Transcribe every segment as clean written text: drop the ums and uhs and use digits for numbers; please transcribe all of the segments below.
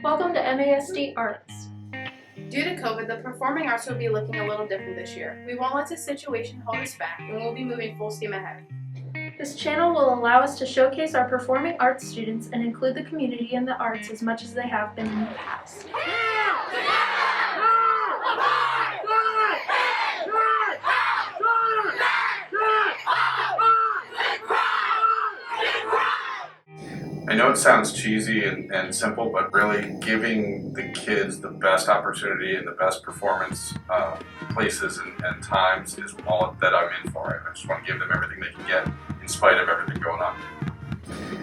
Welcome to MASD Arts. Due to COVID, the performing arts will be looking a little different this year. We won't let this situation hold us back, and we'll be moving full steam ahead. This channel will allow us to showcase our performing arts students and include the community in the arts as much as they have been in the past. I know it sounds cheesy and simple, but really giving the kids the best opportunity and the best performance places and times is all that I'm in for. I just want to give them everything they can get in spite of everything going on.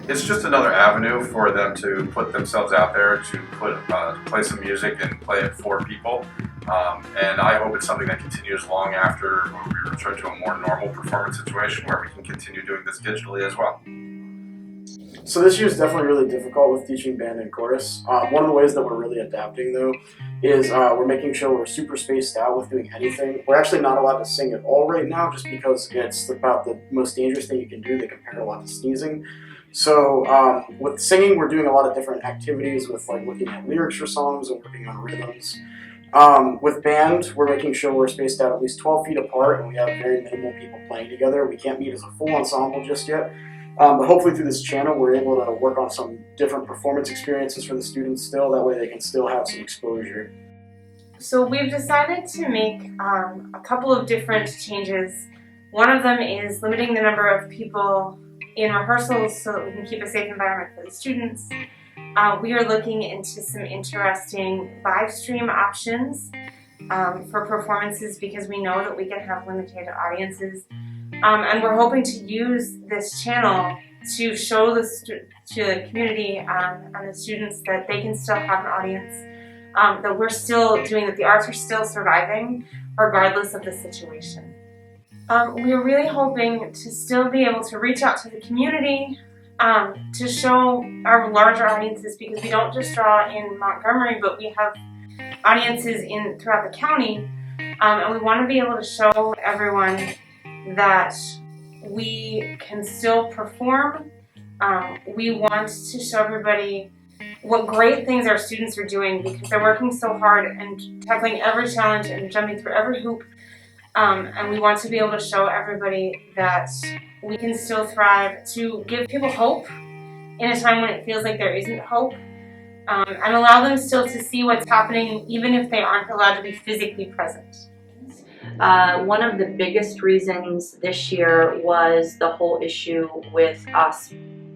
It's just another avenue for them to put themselves out there, to play some music and play it for people. And I hope it's something that continues long after we return to a more normal performance situation where we can continue doing this digitally as well. So this year is definitely really difficult with teaching band and chorus. One of the ways that we're really adapting though is we're making sure we're super spaced out with doing anything. We're actually not allowed to sing at all right now just because it's about the most dangerous thing you can do. They compare it a lot to sneezing. So with singing, we're doing a lot of different activities with like looking at lyrics for songs and working on rhythms. With band, we're making sure we're spaced out at least 12 feet apart and we have very minimal people playing together. We can't meet as a full ensemble just yet. But hopefully through this channel we're able to work on some different performance experiences for the students still, that way they can still have some exposure. So we've decided to make a couple of different changes. One of them is limiting the number of people in rehearsals so that we can keep a safe environment for the students. We are looking into some interesting live stream options for performances because we know that we can have limited audiences. And we're hoping to use this channel to show to the community and the students that they can still have an audience, that we're still doing, that the arts are still surviving regardless of the situation. We're really hoping to still be able to reach out to the community, to show our larger audiences, because we don't just draw in Montgomery, but we have audiences throughout the county, and we want to be able to show everyone that we can still perform. We want to show everybody what great things our students are doing because they're working so hard and tackling every challenge and jumping through every hoop. And we want to be able to show everybody that we can still thrive, to give people hope in a time when it feels like there isn't hope, and allow them still to see what's happening even if they aren't allowed to be physically present. One of the biggest reasons this year was the whole issue with us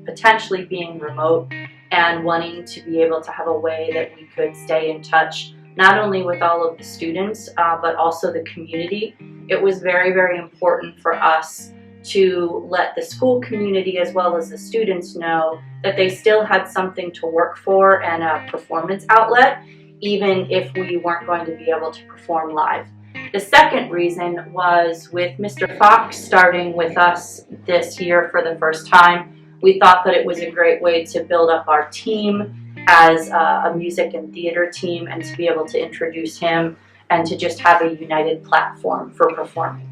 potentially being remote and wanting to be able to have a way that we could stay in touch not only with all of the students but also the community. It was very, very important for us to let the school community as well as the students know that they still had something to work for and a performance outlet even if we weren't going to be able to perform live. The second reason was with Mr. Fox starting with us this year for the first time, we thought that it was a great way to build up our team as a music and theater team and to be able to introduce him and to just have a united platform for performing.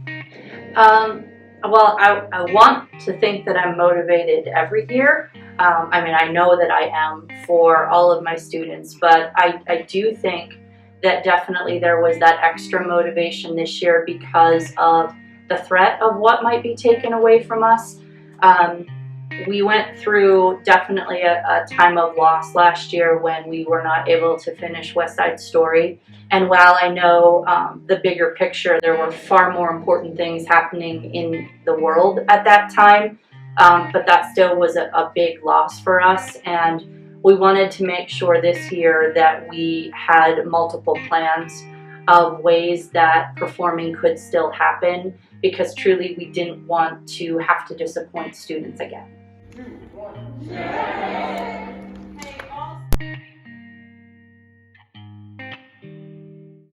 Well, I want to think that I'm motivated every year. I mean, I know that I am for all of my students, but I do think that definitely there was that extra motivation this year because of the threat of what might be taken away from us. We went through definitely a time of loss last year when we were not able to finish West Side Story. And while I know the bigger picture, there were far more important things happening in the world at that time, but that still was a big loss for us. And we wanted to make sure this year that we had multiple plans of ways that performing could still happen because truly we didn't want to have to disappoint students again. 2, 1.